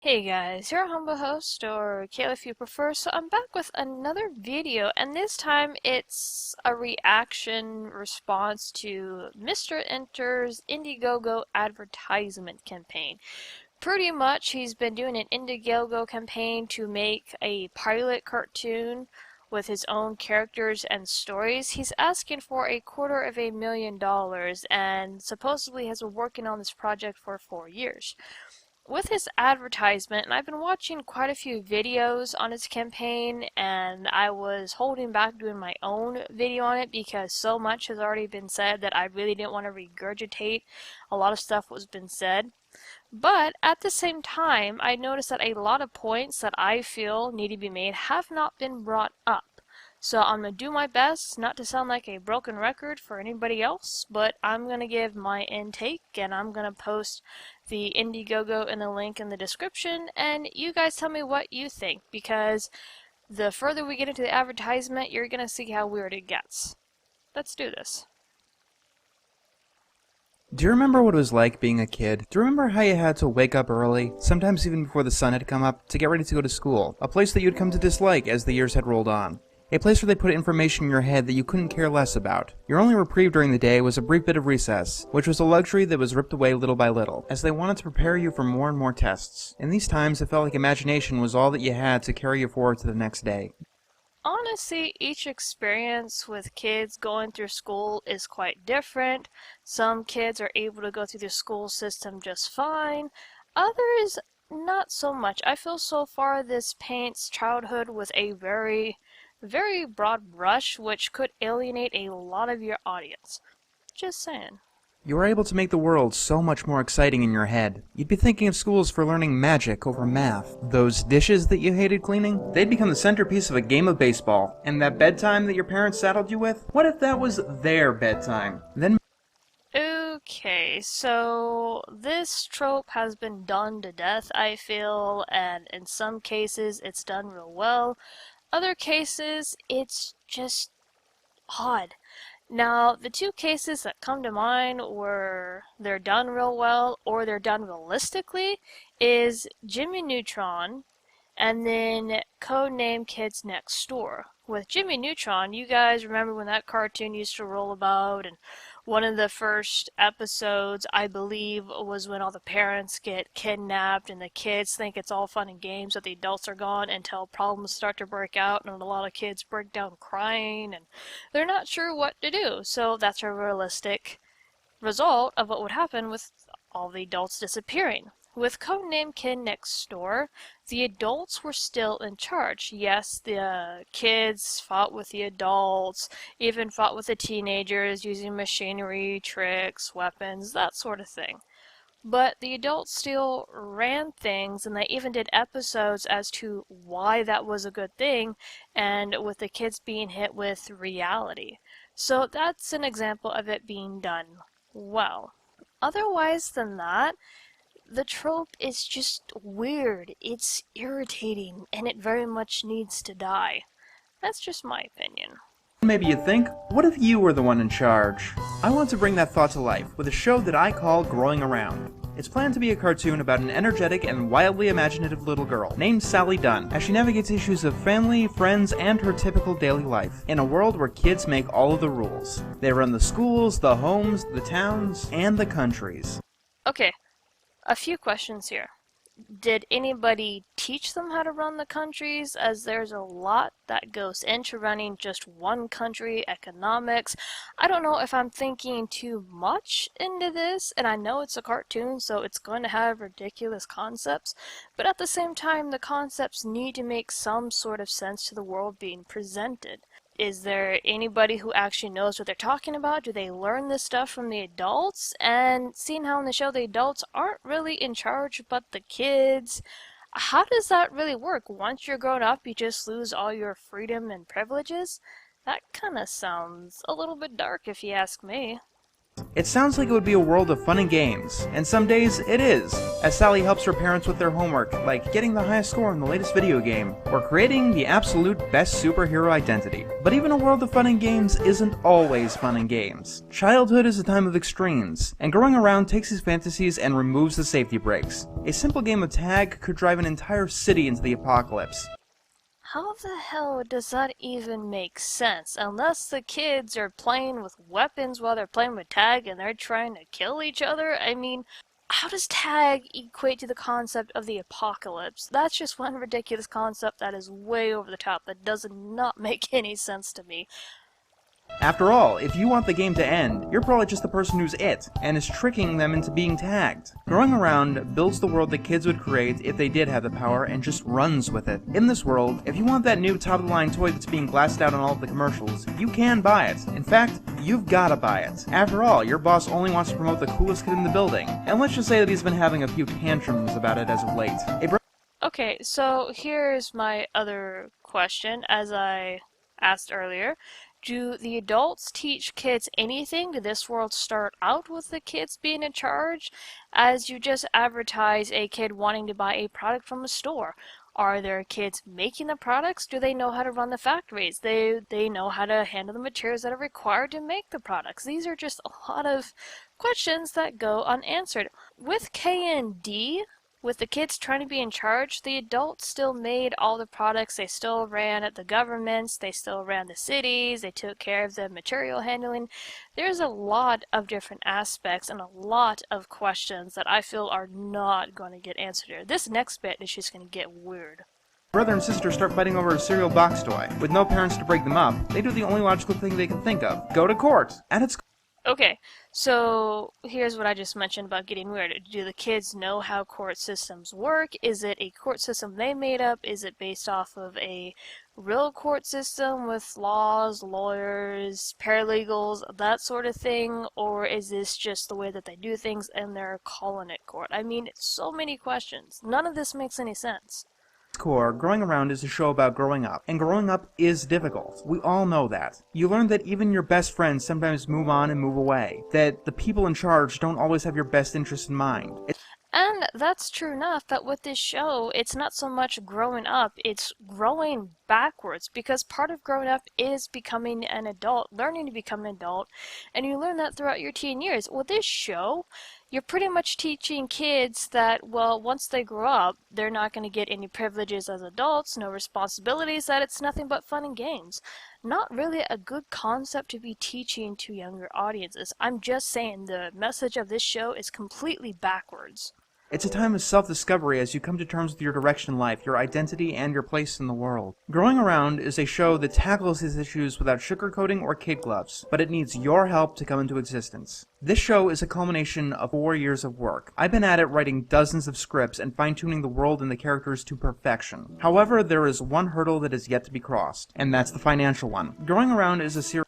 Hey guys, your humble host, or Kayla if you prefer, so I'm back with another video, and this time it's a reaction response to Mr. Enter's Indiegogo advertisement campaign. Pretty much, he's been doing an Indiegogo campaign to make a pilot cartoon with his own characters and stories. He's asking for $250,000 and supposedly has been working on this project for 4 years. With his advertisement, and I've been watching quite a few videos on his campaign, and I was holding back doing my own video on it because so much has already been said that I really didn't want to regurgitate a lot of stuff was been said. But at the same time, I noticed that a lot of points that I feel need to be made have not been brought up. So I'm going to do my best not to sound like a broken record for anybody else, but I'm going to give my intake and I'm going to post the Indiegogo in the link in the description, and you guys tell me what you think, because the further we get into the advertisement, you're going to see how weird it gets. Let's do this. Do you remember what it was like being a kid? Do you remember how you had to wake up early, sometimes even before the sun had come up, to get ready to go to school? A place that you'd come to dislike as the years had rolled on. A place where they put information in your head that you couldn't care less about. Your only reprieve during the day was a brief bit of recess, which was a luxury that was ripped away little by little, as they wanted to prepare you for more and more tests. In these times, it felt like imagination was all that you had to carry you forward to the next day. Honestly, each experience with kids going through school is quite different. Some kids are able to go through the school system just fine, others not so much. I feel so far this paints childhood with a very broad brush, which could alienate a lot of your audience. Just saying. You were able to make the world so much more exciting in your head. You'd be thinking of schools for learning magic over math. Those dishes that you hated cleaning, they'd become the centerpiece of a game of baseball. And that bedtime that your parents saddled you with, what if that was their bedtime? Then Okay, so this trope has been done to death, I feel, and in some cases it's done real well. Other cases, it's just odd. Now, the two cases that come to mind where they're done real well or they're done realistically is Jimmy Neutron and then Codename Kids Next Door. With Jimmy Neutron, you guys remember when that cartoon used to roll about, and one of the first episodes, I believe, was when all the parents get kidnapped and the kids think it's all fun and games that the adults are gone until problems start to break out and a lot of kids break down crying and they're not sure what to do. So that's a realistic result of what would happen with all the adults disappearing. With Codename Kid Next Door, the adults were still in charge. Yes, the kids fought with the adults, even fought with the teenagers using machinery, tricks, weapons, that sort of thing. But the adults still ran things, and they even did episodes as to why that was a good thing, and with the kids being hit with reality. So that's an example of it being done well. Otherwise than that, the trope is just weird, it's irritating, and it very much needs to die. That's just my opinion. maybe you'd think, what if you were the one in charge? I want to bring that thought to life with a show that I call Growing Around. It's planned to be a cartoon about an energetic and wildly imaginative little girl named Sally Dunn as she navigates issues of family, friends, and her typical daily life in a world where kids make all of the rules. They run the schools, the homes, the towns, and the countries. Okay, a few questions here. Did anybody teach them how to run the countries, as there's a lot that goes into running just one country, economics? I don't know if I'm thinking too much into this, and I know it's a cartoon, so it's going to have ridiculous concepts, but at the same time, the concepts need to make some sort of sense to the world being presented. Is there anybody who actually knows what they're talking about? Do they learn this stuff from the adults? And seeing how in the show the adults aren't really in charge but the kids, how does that really work? Once you're grown up, you just lose all your freedom and privileges? That kind of sounds a little bit dark if you ask me. It sounds like it would be a world of fun and games, and some days it is, as Sally helps her parents with their homework, like getting the highest score in the latest video game, or creating the absolute best superhero identity. But even a world of fun and games isn't always fun and games. Childhood is a time of extremes, and growing around takes his fantasies and removes the safety brakes. A simple game of tag could drive an entire city into the apocalypse. How the hell does that even make sense? Unless the kids are playing with weapons while they're playing with tag and they're trying to kill each other? I mean, how does tag equate to the concept of the apocalypse? That's just one ridiculous concept that is way over the top that does not make any sense to me. After all, if you want the game to end, you're probably just the person who's it, and is tricking them into being tagged. Growing Around builds the world that kids would create if they did have the power and just runs with it. In this world, if you want that new top-of-the-line toy that's being blasted out on all of the commercials, you can buy it. In fact, you've gotta buy it. After all, your boss only wants to promote the coolest kid in the building, and let's just say that he's been having a few tantrums about it as of late. Okay, so here's my other question, as I asked earlier. Do the adults teach kids anything? Did this world start out with the kids being in charge? As you just advertise a kid wanting to buy a product from a store. Are there kids making the products? Do they know how to run the factories? They know how to handle the materials that are required to make the products. These are just a lot of questions that go unanswered. With K and D, with the kids trying to be in charge, the adults still made all the products. They still ran the governments, they still ran the cities, they took care of the material handling. There's a lot of different aspects and a lot of questions that I feel are not going to get answered here. This next bit is just going to get weird. Brother and sister start fighting over a cereal box toy. With no parents to break them up, they do the only logical thing they can think of. Go to court. At its Okay, so here's what I just mentioned about getting weird. Do the kids know how court systems work? Is it a court system they made up? Is it based off of a real court system with laws, lawyers, paralegals, that sort of thing? Or is this just the way that they do things and they're calling it court? I mean, so many questions. None of this makes any sense. core, Growing Around is a show about growing up, and growing up is difficult. We all know that. You learn that even your best friends sometimes move on and move away, that the people in charge don't always have your best interest in mind. And that's true enough, but with this show, it's not so much growing up, it's growing backwards, because part of growing up is becoming an adult, learning to become an adult, and you learn that throughout your teen years. With this show, you're pretty much teaching kids that, well, once they grow up, they're not going to get any privileges as adults, no responsibilities, that it's nothing but fun and games. Not really a good concept to be teaching to younger audiences. I'm just saying the message of this show is completely backwards. It's a time of self-discovery as you come to terms with your direction in life, your identity, and your place in the world. Growing Around is a show that tackles these issues without sugarcoating or kid gloves, but it needs your help to come into existence. This show is a culmination of 4 years of work. I've been at it writing dozens of scripts and fine-tuning the world and the characters to perfection. However, there is one hurdle that is yet to be crossed, and that's the financial one. Growing Around is a series.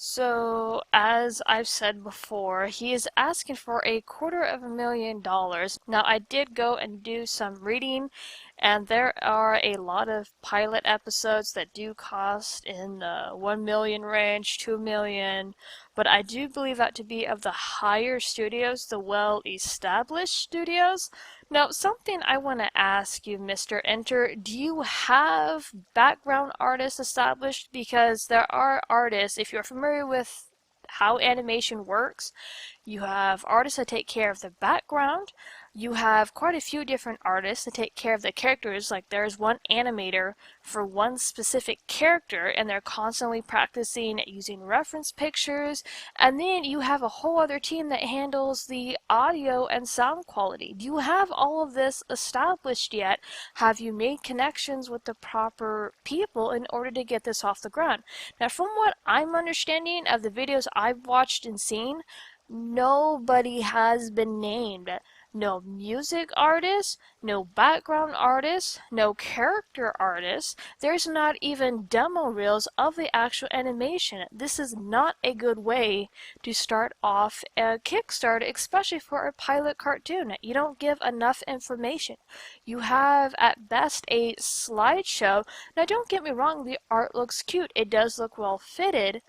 So, as I've said before, he is asking for $250,000. Now, I did go and do some reading, and there are a lot of pilot episodes that do cost in the 1 million range, 2 million, but I do believe that to be of the higher studios, the well-established studios. Now, something I want to ask you, Mr. Enter, do you have background artists established? Because there are artists, if you're familiar with how animation works, you have artists that take care of the background. You have quite a few different artists that take care of the characters. Like there's one animator for one specific character, and they're constantly practicing using reference pictures. And then you have a whole other team that handles the audio and sound quality. Do you have all of this established yet? Have you made connections with the proper people in order to get this off the ground? Now, from what I'm understanding of the videos I've watched and seen, nobody has been named. No music artists, no background artists, no character artists. There's not even demo reels of the actual animation. This is not a good way to start off a Kickstarter, especially for a pilot cartoon. You don't give enough information. You have at best a slideshow. Now don't get me wrong, the art looks cute. It does look well fitted.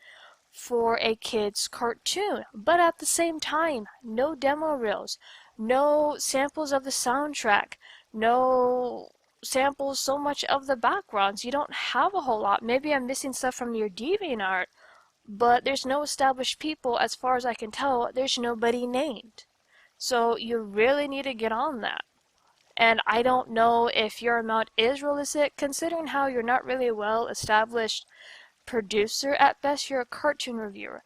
for a kid's cartoon, but at the same time, no demo reels, no samples of the soundtrack, no samples so much of the backgrounds. You don't have a whole lot. Maybe I'm missing stuff from your DeviantArt, but there's no established people as far as I can tell. There's nobody named. So you really need to get on that. And I don't know if your amount is realistic, considering how you're not really a well-established producer. At best, you're a cartoon reviewer.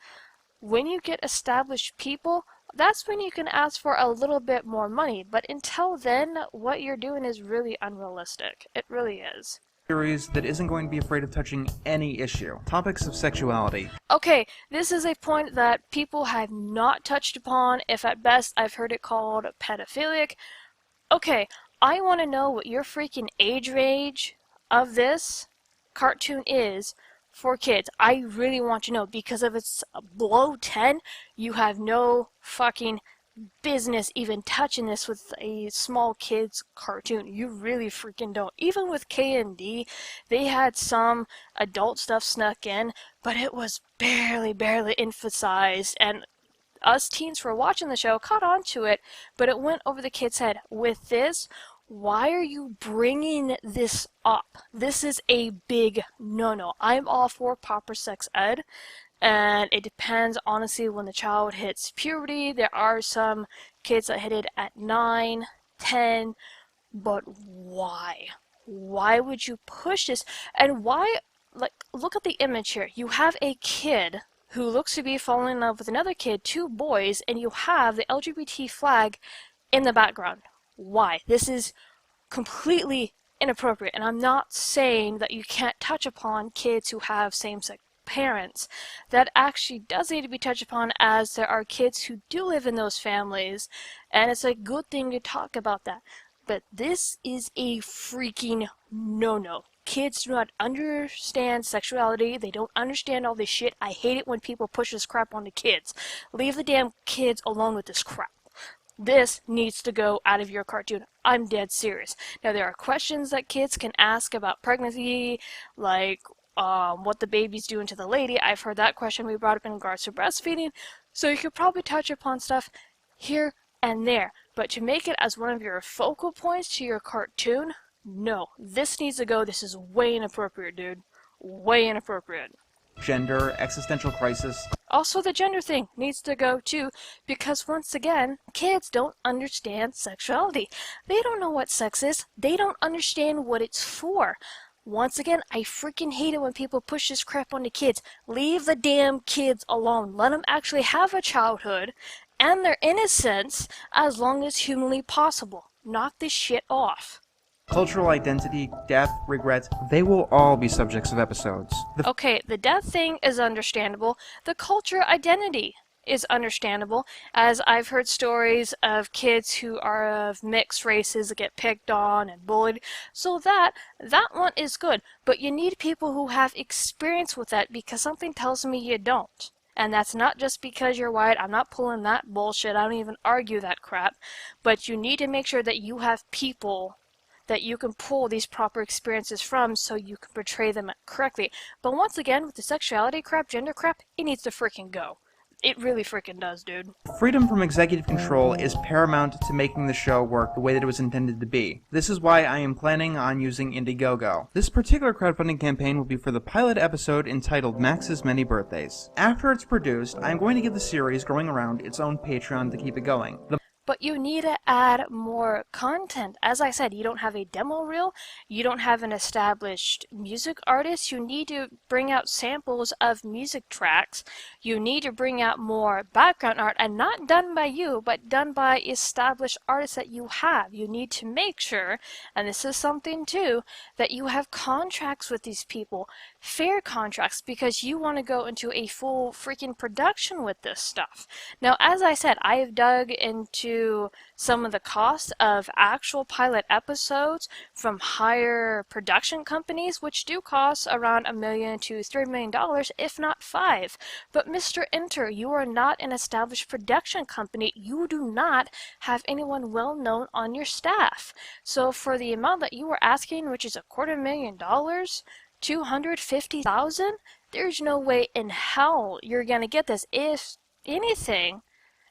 When you get established people, that's when you can ask for a little bit more money. But until then, what you're doing is really unrealistic. It really is. Series that isn't going to be afraid of touching any issue. Topics of sexuality. Okay, this is a point that people have not touched upon, if at best I've heard it called pedophilic. Okay, I want to know what your freaking age range of this cartoon is for kids. I really want to know, because if it's below 10, you have no fucking business even touching this with a small kid's cartoon. You really freaking don't. Even with K&D, they had some adult stuff snuck in, but it was barely emphasized, and us teens who were watching the show caught on to it, but it went over the kid's head. With this, why are you bringing this up? This is a big no-no. I'm all for proper sex ed, and it depends, honestly, when the child hits puberty. There are some kids that hit it at 9, 10, but why? Why would you push this? And why, like, look at the image here. You have a kid who looks to be falling in love with another kid, two boys, and you have the LGBT flag in the background. Why? This is completely inappropriate, and I'm not saying that you can't touch upon kids who have same-sex parents. That actually does need to be touched upon, as there are kids who do live in those families, and it's a good thing to talk about that. But this is a freaking no-no. Kids do not understand sexuality. They don't understand all this shit. I hate it when people push this crap onto kids. Leave the damn kids alone with this crap. This needs to go out of your cartoon. I'm dead serious. Now, there are questions that kids can ask about pregnancy, like what the baby's doing to the lady. I've heard that question we brought up in regards to breastfeeding. So you could probably touch upon stuff here and there. But to make it as one of your focal points to your cartoon, no. This needs to go. This is way inappropriate, dude. Way inappropriate. Gender, existential crisis. Also, the gender thing needs to go too, because once again, kids don't understand sexuality. They don't know what sex is. They don't understand what it's for. Once again, I freaking hate it when people push this crap onto kids. Leave the damn kids alone. Let them actually have a childhood and their innocence as long as humanly possible. Knock this shit off. Cultural identity, death, regret, they will all be subjects of episodes. Okay, the death thing is understandable. The culture identity is understandable, as I've heard stories of kids who are of mixed races that get picked on and bullied. So that one is good, but you need people who have experience with that, because something tells me you don't. And that's not just because you're white. I'm not pulling that bullshit. I don't even argue that crap. But you need to make sure that you have people that you can pull these proper experiences from, so you can portray them correctly. But once again, with the sexuality crap, gender crap, it needs to freaking go. It really freaking does, dude. Freedom from executive control is paramount to making the show work the way that it was intended to be. This is why I am planning on using Indiegogo. This particular crowdfunding campaign will be for the pilot episode entitled Max's Many Birthdays. After it's produced, I am going to give the series Growing Around its own Patreon to keep it going. But you need to add more content. As I said, you don't have a demo reel, you don't have an established music artist. You need to bring out samples of music tracks. You need to bring out more background art, and not done by you, but done by established artists that you have. You need to make sure, and this is something too, that you have contracts with these people, fair contracts, because you want to go into a full freaking production with this stuff. Now, as I said, I have dug into some of the cost of actual pilot episodes from higher production companies, which do cost around $1 million to $3 million, if not $5. But Mr. Enter, you are not an established production company. You do not have anyone well known on your staff. So for the amount that you are asking, which is $250,000, 250,000? There's no way in hell you're gonna get this. If anything,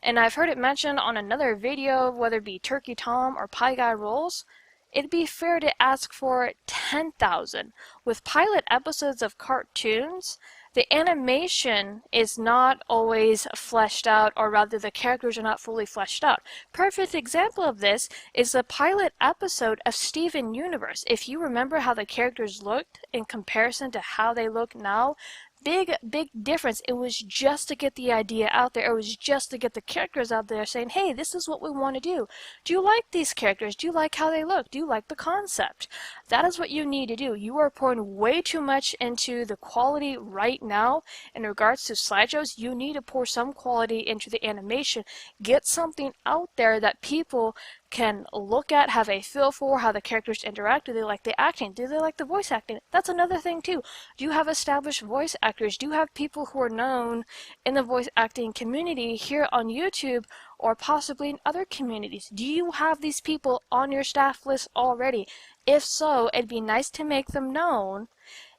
and I've heard it mentioned on another video, whether it be Turkey Tom or Pie Guy Rolls, it'd be fair to ask for 10,000. With pilot episodes of cartoons, the animation is not always fleshed out, or rather the characters are not fully fleshed out. Perfect example of this is the pilot episode of Steven Universe. If you remember how the characters looked in comparison to how they look now, big difference. It was just to get the idea out there. It was just to get the characters out there saying, hey, this is what we want to do. Do you like these characters? Do you like how they look? Do you like the concept? That is what you need to do. You are pouring way too much into the quality right now in regards to slideshows. You need to pour some quality into the animation. Get something out there that people can look at, have a feel for how the characters interact. Do they like the acting? Do they like the voice acting? That's another thing too. Do you have established voice actors? Do you have people who are known in the voice acting community here on YouTube or possibly in other communities? Do you have these people on your staff list already? If so, it'd be nice to make them known.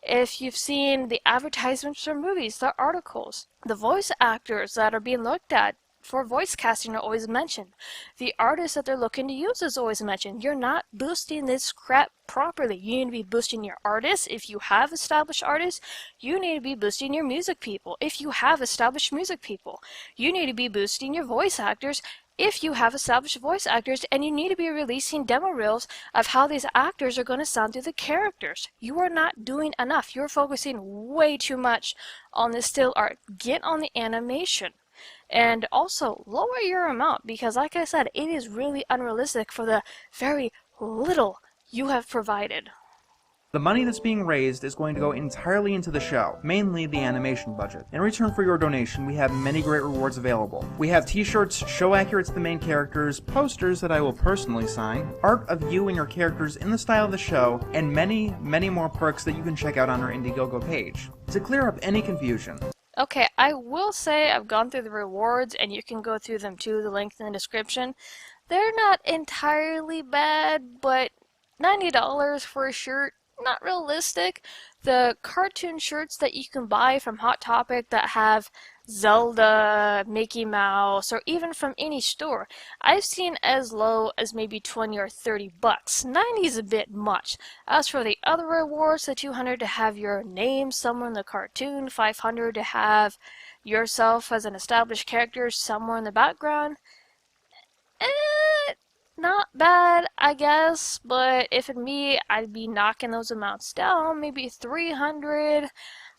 If you've seen the advertisements for movies, the articles, the voice actors that are being looked at for voice casting are always mentioned. The artists that they're looking to use is always mentioned. You're not boosting this crap properly. You need to be boosting your artists. If you have established artists, you need to be boosting your music people. If you have established music people, you need to be boosting your voice actors. If you have established voice actors, and you need to be releasing demo reels of how these actors are going to sound through the characters. You are not doing enough. You're focusing way too much on the still art. Get on the animation. And also lower your amount, because like I said, it is really unrealistic for the very little you have provided. The money that's being raised is going to go entirely into the show, mainly the animation budget. In return for your donation, we have many great rewards available. We have t-shirts, show accurate to the main characters, posters that I will personally sign, art of you and your characters in the style of the show, and many more perks that you can check out on our Indiegogo page. To clear up any confusion, Okay, I will say I've gone through the rewards, and you can go through them too, the link in the description. They're not entirely bad, but $90 for a shirt, not realistic. The cartoon shirts that you can buy from Hot Topic that have Zelda, Mickey Mouse, or even from any store, I've seen as low as maybe 20 or 30 bucks. 90 is a bit much. As for the other rewards, the 200 to have your name somewhere in the cartoon, 500 to have yourself as an established character somewhere in the background, not bad, I guess, but if it me, I'd be knocking those amounts down, maybe 300.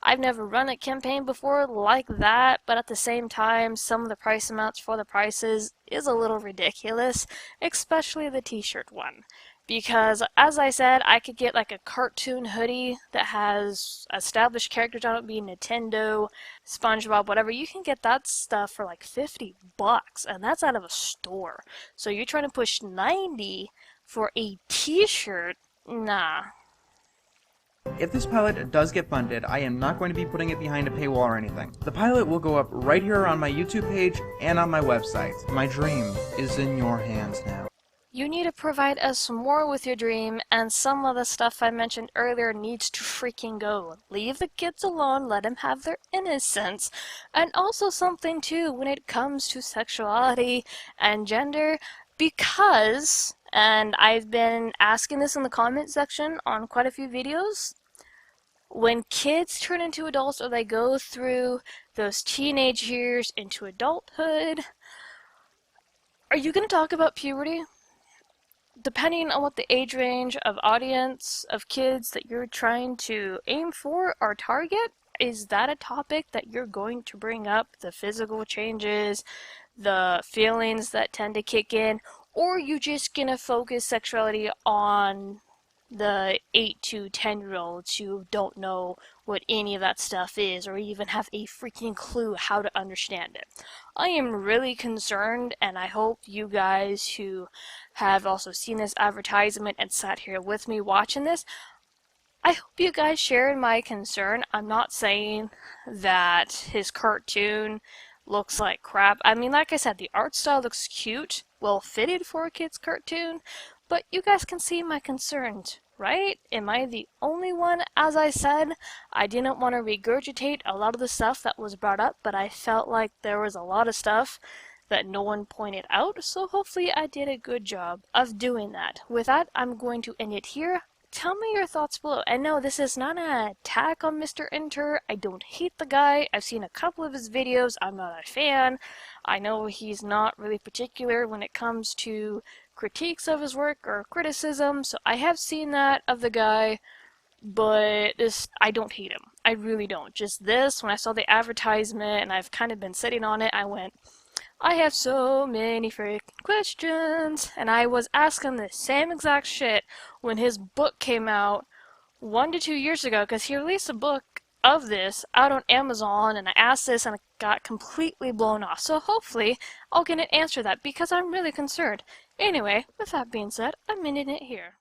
I've never run a campaign before like that, but at the same time, some of the price amounts for the prices is a little ridiculous, especially the t-shirt one. Because, as I said, I could get like a cartoon hoodie that has established characters on it, being Nintendo, SpongeBob, whatever. You can get that stuff for like 50 bucks, and that's out of a store. So you're trying to push 90 for a t-shirt? Nah. if this pilot does get funded, I am not going to be putting it behind a paywall or anything. The pilot will go up right here on my YouTube page and on my website. My dream is in your hands now. You need to provide us more with your dream, and some of the stuff I mentioned earlier needs to freaking go. Leave the kids alone, let them have their innocence. And also something too when it comes to sexuality and gender, because, and I've been asking this in the comment section on quite a few videos, when kids turn into adults or they go through those teenage years into adulthood, are you going to talk about puberty? Depending on what the age range of audience of kids that you're trying to aim for or target, is that a topic that you're going to bring up? The physical changes, the feelings that tend to kick in, or are you just gonna focus sexuality on the 8 to 10-year-olds who don't know what any of that stuff is or even have a freaking clue how to understand it? I am really concerned, and I hope you guys who have also seen this advertisement and sat here with me watching this, I hope you guys share in my concern. I'm not saying that his cartoon looks like crap. I mean, like I said, the art style looks cute, well fitted for a kid's cartoon, But you guys can see my concerns, right? Am I the only one? As I said, I didn't want to regurgitate a lot of the stuff that was brought up, but I felt like there was a lot of stuff that no one pointed out, so hopefully I did a good job of doing that. With that, I'm going to end it here. Tell me your thoughts below. And no, this is not an attack on Mr. Enter. I don't hate the guy. I've seen a couple of his videos. I'm not a fan. I know he's not really particular when it comes to critiques of his work or criticism, so I have seen that of the guy, but this, I don't hate him. I really don't. Just this, when I saw the advertisement and I've kind of been sitting on it, I went, I have so many freaking questions. And I was asking the same exact shit when his book came out 1 to 2 years ago, because he released a book of this out on Amazon, and I asked this and it got completely blown off. So hopefully I'll get an answer to that because I'm really concerned. Anyway, with that being said, I'm ending it here.